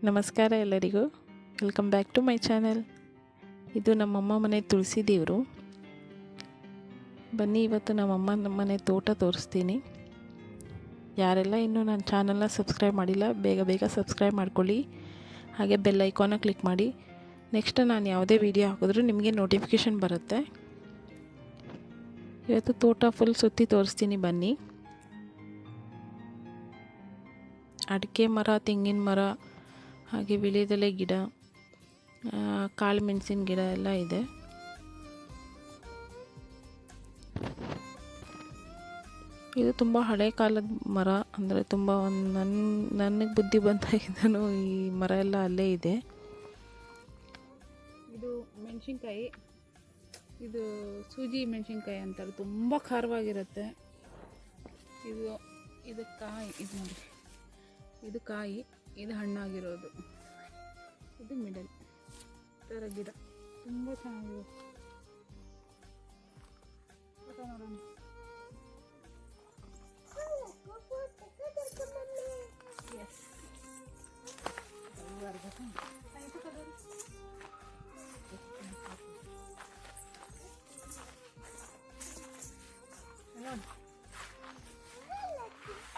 ನಮಸ್ಕಾರ ಎಲ್ಲರಿಗೂ, welcome back to my channel. ಇದು ನಮ್ಮಮ್ಮ ಮನೆ ತುಳಸಿ ದೇವರು. ಬನ್ನಿ ಇವತ್ತು ನಮ್ಮಮ್ಮ ಮನೆ ತೋಟ ತೋರಿಸ್ತೀನಿ. ಯಾರೆಲ್ಲ ಇನ್ನೂ ನನ್ನ ಚಾನಲ್ನ ಸಬ್ಸ್ಕ್ರೈಬ್ ಮಾಡಿಲ್ಲ ಬೇಗ ಬೇಗ ಸಬ್ಸ್ಕ್ರೈಬ್ ಮಾಡ್ಕೊಳ್ಳಿ, ಹಾಗೆ ಬೆಲ್ ಐಕಾನ ಕ್ಲಿಕ್ ಮಾಡಿ. ನೆಕ್ಸ್ಟ್ ನಾನು ಯಾವುದೇ ವಿಡಿಯೋ ಹಾಕಿದ್ರೂ ನಿಮಗೆ ನೋಟಿಫಿಕೇಷನ್ ಬರುತ್ತೆ. ಇವತ್ತು ತೋಟ ಫುಲ್ ಸುತ್ತಿ ತೋರಿಸ್ತೀನಿ ಬನ್ನಿ. ಅಡಿಕೆ ಮರ, ತೆಂಗಿನ ಮರ, ಹಾಗೆ ವಿಳ್ಯದೆಲೆ ಗಿಡ, ಕಾಳು ಮೆಣಸಿನ ಗಿಡ ಎಲ್ಲ ಇದೆ. ಇದು ತುಂಬ ಹಳೆ ಕಾಲದ ಮರ, ಅಂದರೆ ತುಂಬ ನನಗೆ ಬುದ್ಧಿ ಬಂದಾಗಿದ್ದನು ಈ ಮರ ಎಲ್ಲ ಅಲ್ಲೇ ಇದೆ. ಇದು ಮೆಣಸಿನ್ಕಾಯಿ, ಇದು ಸೂಜಿ ಮೆಣಸಿನ್ಕಾಯಿ ಅಂತಾರೆ, ತುಂಬ ಖಾರವಾಗಿರುತ್ತೆ. ಇದು ಕಾಯಿ, ಇದು ನೋಡಿ, ಇದು ಕಾಯಿ, ಇದು ಹಣ್ಣಾಗಿರೋದು, ಇದು ಮಿಡಲ್ ಥರ ಗಿಡ, ತುಂಬ ಚೆನ್ನಾಗಿದೆ. ನೋಡೋಣ.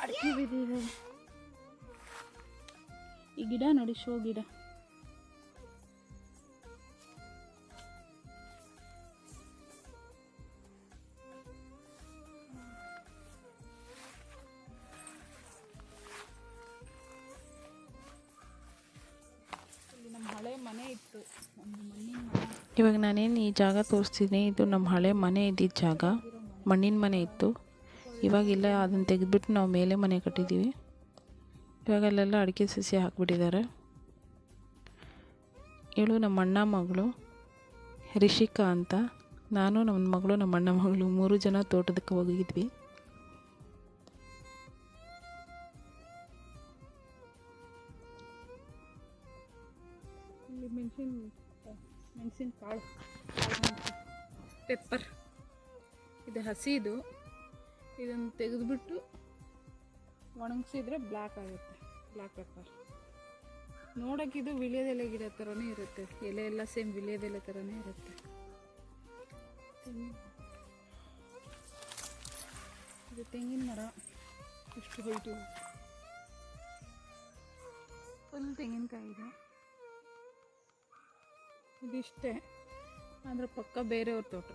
ಅಡಿಕೆ ಬಿದ್ದಿದೆ. ಈ ಗಿಡ ನೋಡಿ, ಶೋ ಗಿಡ. ನಮ್ಮ ಹಳೆ ಮನೆ ಇತ್ತು, ಒಂದು ಮಣ್ಣಿನ ಮನೆ. ಇವಾಗ ನಾನೇನು ಈ ಜಾಗ ತೋರಿಸ್ತೀನಿ, ಇದು ನಮ್ಮ ಹಳೆ ಮನೆ ಇದ್ದಿದ್ದ ಜಾಗ, ಮಣ್ಣಿನ ಮನೆ ಇತ್ತು. ಇವಾಗಿಲ್ಲ, ಅದನ್ನು ತೆಗೆದ್ಬಿಟ್ಟು ನಾವು ಮೇಲೆ ಮನೆ ಕಟ್ಟಿದ್ದೀವಿ. ಇವಾಗ ಅಲ್ಲೆಲ್ಲ ಅಡಿಕೆ ಸಸಿ ಹಾಕ್ಬಿಟ್ಟಿದ್ದಾರೆ. ಇವಳು ನಮ್ಮ ಅಣ್ಣ ಮಗಳು ರಿಷಿಕಾ ಅಂತ. ನಾನು, ನಮ್ಮ ಮಗಳು, ನಮ್ಮ ಅಣ್ಣ ಮಗಳು 3 ಜನ ತೋಟದಕ್ಕೆ ಹೋಗಿದ್ವಿ. ಇಲ್ಲಿ ಮೆಣಸಿನ ಕಾಳು, ಪೆಪ್ಪರ್, ಇದು ಹಸಿದು. ಇದನ್ನು ತೆಗೆದುಬಿಟ್ಟು ಒಣಗಿಸಿದ್ರೆ ಬ್ಲ್ಯಾಕ್ ಆಗುತ್ತೆ, ಬ್ಲ್ಯಾಕ್ ಪೆಪ್ಪರ್. ನೋಡೋಕ್ಕಿದು ವಿಳ್ಯದೆಲೆ ಗಿಡ ಥರನೇ ಇರುತ್ತೆ, ಎಲೆ ಎಲ್ಲ ಸೇಮ್ ವಿಳ್ಯದೆಲೆ ಥರನೇ ಇರುತ್ತೆ. ಇದು ತೆಂಗಿನ ಮರ, ಇಷ್ಟು ಹೈಟು, ಫುಲ್ ತೆಂಗಿನಕಾಯಿ ಇದೆ. ಇದಿಷ್ಟೇ, ಅದರ ಪಕ್ಕ ಬೇರೆಯವ್ರ ತೋಟ.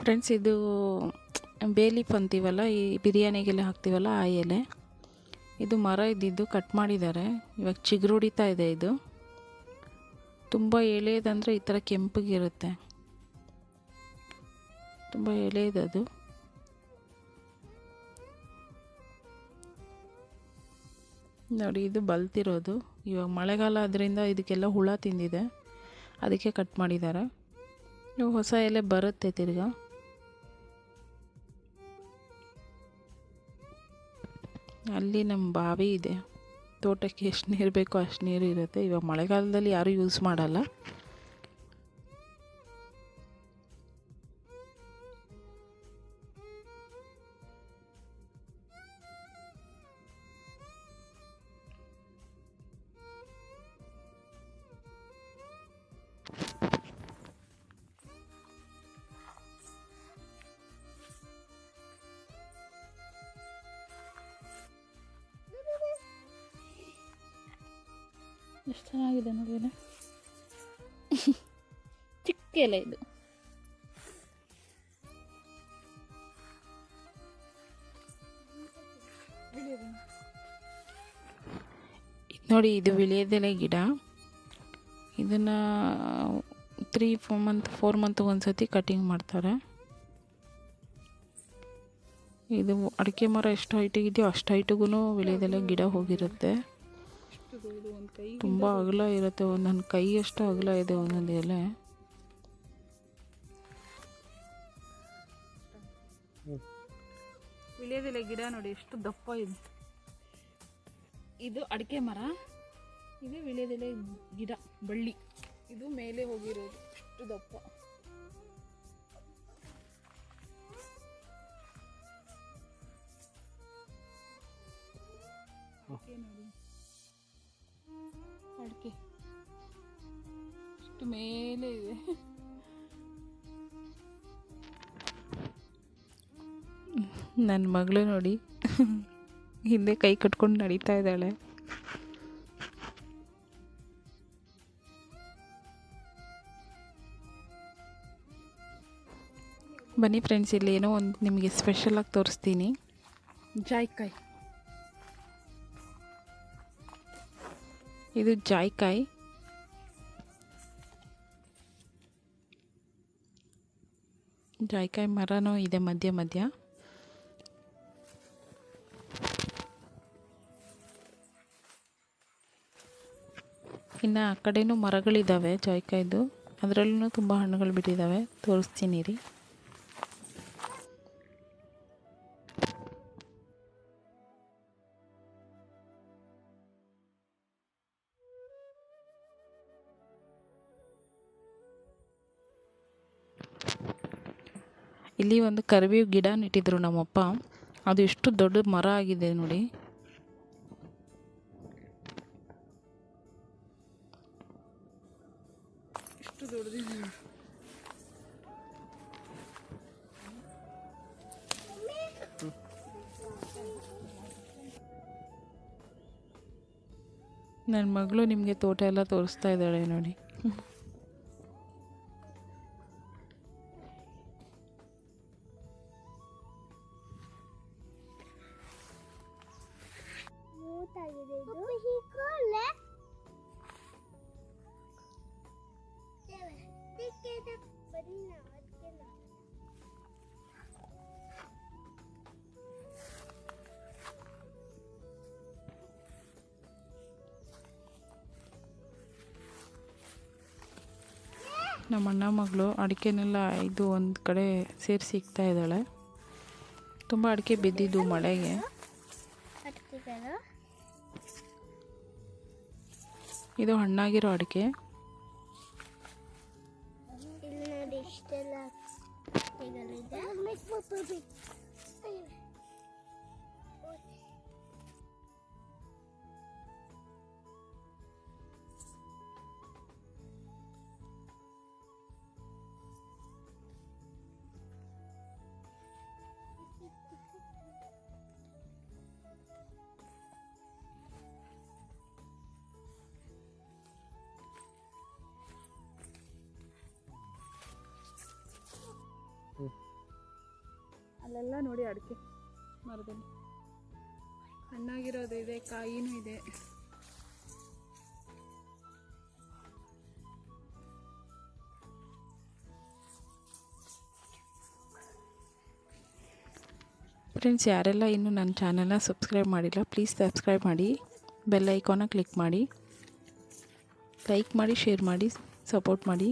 ಫ್ರೆಂಡ್ಸ್, ಇದು ಬೇಲೀಫ್ ಅಂತೀವಲ್ಲ, ಈ ಬಿರಿಯಾನಿಗೆಲ್ಲ ಹಾಕ್ತೀವಲ್ಲ ಆ ಎಲೆ. ಇದು ಮರ ಇದ್ದಿದ್ದು ಕಟ್ ಮಾಡಿದ್ದಾರೆ, ಇವಾಗ ಚಿಗುರು ಹೊಡಿತಾ ಇದೆ. ಇದು ತುಂಬ ಎಳೆಯದಂದರೆ ಈ ಥರ ಕೆಂಪಗಿರುತ್ತೆ, ತುಂಬ ಎಳೆಯದದು. ನೋಡಿ, ಇದು ಬಲ್ತಿರೋದು. ಇವಾಗ ಮಳೆಗಾಲ ಅದರಿಂದ ಇದಕ್ಕೆಲ್ಲ ಹುಳ ತಿಂದಿದೆ, ಅದಕ್ಕೆ ಕಟ್ ಮಾಡಿದ್ದಾರೆ. ಇವು ಹೊಸ ಎಲೆ ಬರುತ್ತೆ ತಿರ್ಗಾ. ಅಲ್ಲಿ ನಮ್ಮ ಬಾವಿ ಇದೆ, ತೋಟಕ್ಕೆ ಎಷ್ಟು ನೀರು ಬೇಕೋ ಅಷ್ಟು ನೀರು ಇರುತ್ತೆ. ಇವಾಗ ಮಳೆಗಾಲದಲ್ಲಿ ಯಾರೂ ಯೂಸ್ ಮಾಡಲ್ಲ. ಎಷ್ಟು ಚೆನ್ನಾಗಿದೆ ನೋಡಿ ಎಲೆ, ಚಿಕ್ಕ ಎಲೆ ಇದು. ನೋಡಿ, ಇದು ವಿಳ್ಯದೆಲೆ ಗಿಡ. ಇದನ್ನು 4 ಮಂತ್ ಒಂದ್ಸತಿ ಕಟಿಂಗ್ ಮಾಡ್ತಾರೆ. ಇದು ಅಡಿಕೆ ಮರ ಎಷ್ಟು ಹೈಟಿಗಿದೆಯೋ ಅಷ್ಟು ಹೈಟಿಗೂ ವಿಳ್ಯದೆಲೆ ಗಿಡ ಹೋಗಿರುತ್ತೆ. ತುಂಬ ಅಗಲ ಇರುತ್ತೆ, ಒಂದೊಂದು ಕೈಯಷ್ಟು ಅಗಲ ಇದೆ ಒಂದೊಂದು ಎಲೆ. ವಿಳ್ಯದೆಲೆ ಗಿಡ ನೋಡಿ ಎಷ್ಟು ದಪ್ಪ ಇದೆ. ಇದು ಅಡಿಕೆ ಮರ, ಇದು ವಿಳ್ಯದೆಲೆ ಗಿಡ ಬಳ್ಳಿ. ಇದು ಮೇಲೆ ಹೋಗಿರೋದು, ಎಷ್ಟು ದಪ್ಪ. ನೋಡಿ ನನ್ನ ಮಗಳು ನೋಡಿ ಹಿಂದೆ ಕೈ ಕಟ್ಕೊಂಡು ನಡೀತಾ ಇದ್ದಾಳೆ. ಬನ್ನಿ ಫ್ರೆಂಡ್ಸ್, ಇಲ್ಲಿ ಏನೋ ಒಂದು ನಿಮಗೆ ಸ್ಪೆಷಲಾಗಿ ತೋರಿಸ್ತೀನಿ. ಜಾಯ್ಕಾಯಿ, ಇದು ಜಾಯ್ಕಾಯಿ. ಜಾಯ್ಕಾಯಿ ಮರನೂ ಇದೆ ಮಧ್ಯ ಮಧ್ಯ. ಇನ್ನು ಆ ಕಡೆನೂ ಮರಗಳಿದ್ದಾವೆ ಜಾಯ್ಕಾಯ್ದು, ಅದರಲ್ಲೂ ತುಂಬ ಹಣ್ಣುಗಳು ಬಿಟ್ಟಿದ್ದಾವೆ. ತೋರಿಸ್ತೀನಿ ರೀ. ಇಲ್ಲಿ ಒಂದು ಕರಿಬೇವು ಗಿಡ ನೆಟ್ಟಿದ್ರು ನಮ್ಮಪ್ಪ. ಅದು ಎಷ್ಟು ದೊಡ್ಡ ಮರ ಆಗಿದೆ ನೋಡಿ. ಎಷ್ಟು ದೊಡ್ಡದಿದೆ. ನನ್ನ ಮಗಳು ನಿಮಗೆ ತೋಟ ಎಲ್ಲ ತೋರಿಸ್ತಾ ಇದ್ದಾಳೆ ನೋಡಿ. ನಮ್ಮ ಅಣ್ಣ ಮಗಳು ಅಡಿಕೆನೆಲ್ಲ ಇದು ಒಂದು ಕಡೆ ಸೇರಿಸಿ ಇಕ್ತಾ ಇದ್ದಾಳೆ. ತುಂಬ ಅಡಿಕೆ ಬಿದ್ದಿದ್ದು ಮಳೆಗೆ. ಇದು ಹಣ್ಣಾಗಿರೋ ಅಡಿಕೆ. ಅಲ್ಲೆಲ್ಲ ನೋಡಿ ಅಡಿಕೆ ಮರದಲ್ಲಿ ಹಣ್ಣಾಗಿರೋದು ಇದೆ, ಕಾಯಿನೂ ಇದೆ. ಫ್ರೆಂಡ್ಸ್, ಯಾರೆಲ್ಲ ಇನ್ನೂ ನನ್ನ ಚಾನಲ್ನ ಸಬ್ಸ್ಕ್ರೈಬ್ ಮಾಡಿಲ್ಲ, ಪ್ಲೀಸ್ ಸಬ್ಸ್ಕ್ರೈಬ್ ಮಾಡಿ, ಬೆಲ್ ಐಕಾನ ಕ್ಲಿಕ್ ಮಾಡಿ, ಲೈಕ್ ಮಾಡಿ, ಶೇರ್ ಮಾಡಿ, ಸಪೋರ್ಟ್ ಮಾಡಿ.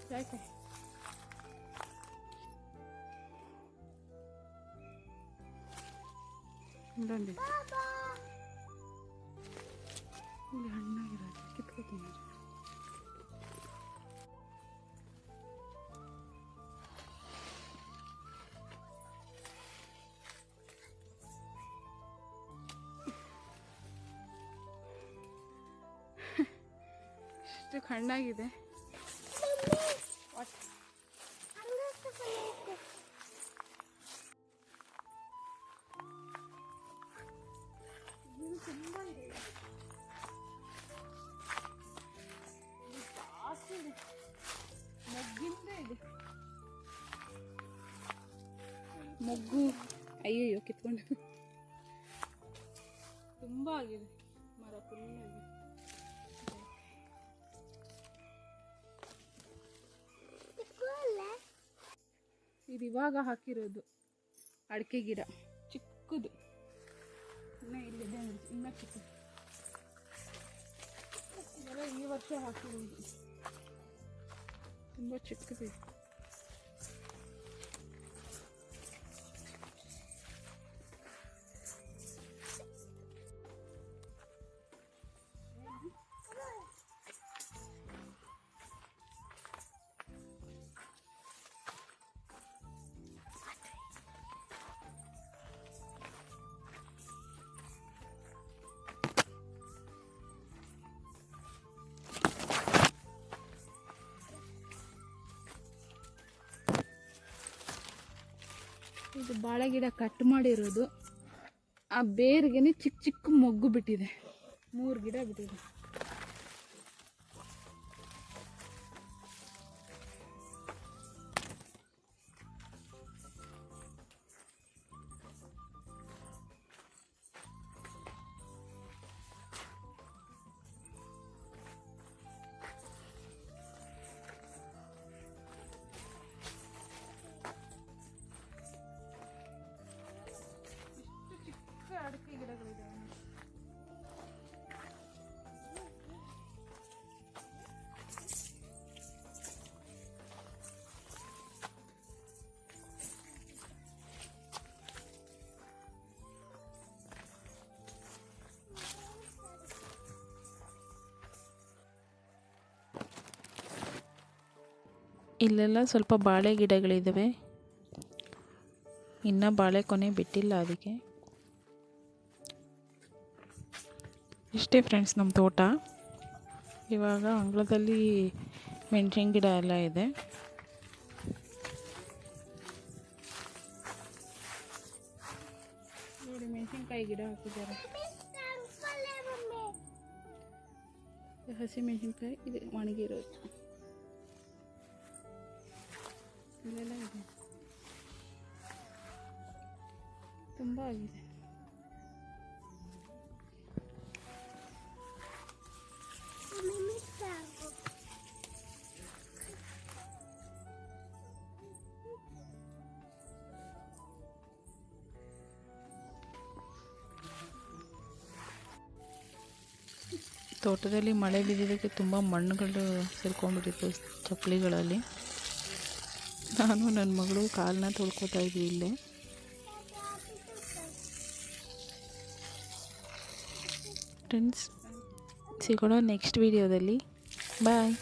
ಜಾಯ್ಕಾಯಿ ಇಲ್ಲಿ ಹಣ್ಣಾಗಿರೋದು ಕಿತ್ಕೋತೀನಿ. ಎಷ್ಟು ಹಣ್ಣಾಗಿದೆ. ಮೊಗ್ಗು ಅಯ್ಯಯ್ಯೋ ಕಿತ್ಕೊಂಡು ತುಂಬ ಆಗಿದೆ ಮರ ಫುಲ್ಲಾಗಿ. ಇದು ಇವಾಗ ಹಾಕಿರೋದು ಅಡಿಕೆ ಗಿಡ, ಚಿಕ್ಕದು. ಇನ್ನೂ ಇಲ್ಲಿದೆ, ಇನ್ನೂ ಚಿಕ್ಕದು. ಇದೆಲ್ಲ ಈ ವರ್ಷ ಹಾಕಿರೋದು, ತುಂಬ ಚಿಕ್ಕದಿದೆ. ಇದು ಬಾಳೆ ಗಿಡ ಕಟ್ ಮಾಡಿರೋದು. ಆ ಬೇರ್ಗೆ ಚಿಕ್ಕ ಚಿಕ್ಕ ಮೊಗ್ಗು ಬಿಟ್ಟಿದೆ. 3 ಗಿಡ ಬಿಟ್ಟಿದೆ. ಅಡಿಕೆ ಗಿಡಗಳಿದ್ದಾವೆ. ಇಲ್ಲೆಲ್ಲ ಸ್ವಲ್ಪ ಬಾಳೆ ಗಿಡಗಳಿದ್ದಾವೆ. ಇನ್ನು ಬಾಳೆ ಕೊನೆ ಬಿಟ್ಟಿಲ್ಲ. ಅದಕ್ಕೆ ಇಷ್ಟೇ ಫ್ರೆಂಡ್ಸ್ ನಮ್ಮ ತೋಟ. ಇವಾಗ ಅಂಗಳದಲ್ಲಿ ಮೆಣಸಿನ ಗಿಡ ಎಲ್ಲ ಇದೆ. ನೋಡಿ ಮೆಣಸಿನ್ಕಾಯಿ ಗಿಡ ಹಾಕಿದ್ದಾರೆ. ಹಸಿ ಮೆಣಸಿನ್ಕಾಯಿ ಇದು ಒಣಗಿರೋದು ಇಲ್ಲೆಲ್ಲ ಇದೆ. ತುಂಬ ಆಗಿದೆ. ತೋಟದಲ್ಲಿ ಮಳೆ ಬಿದ್ದಿದ್ದಕ್ಕೆ ತುಂಬ ಮಣ್ಣುಗಳು ಸೇರ್ಕೊಂಡ್ಬಿಟ್ಟಿತ್ತು ಚಪ್ಪಲಿಗಳಲ್ಲಿ. ನಾನು ನನ್ನ ಮಗಳು ಕಾಲನ್ನ ತೊಳ್ಕೊತಾ ಇದ್ವಿ ಇಲ್ಲೇ. ಫ್ರೆಂಡ್ಸ್ ಸಿಗೋಣ ನೆಕ್ಸ್ಟ್ ವಿಡಿಯೋದಲ್ಲಿ. ಬಾಯ್.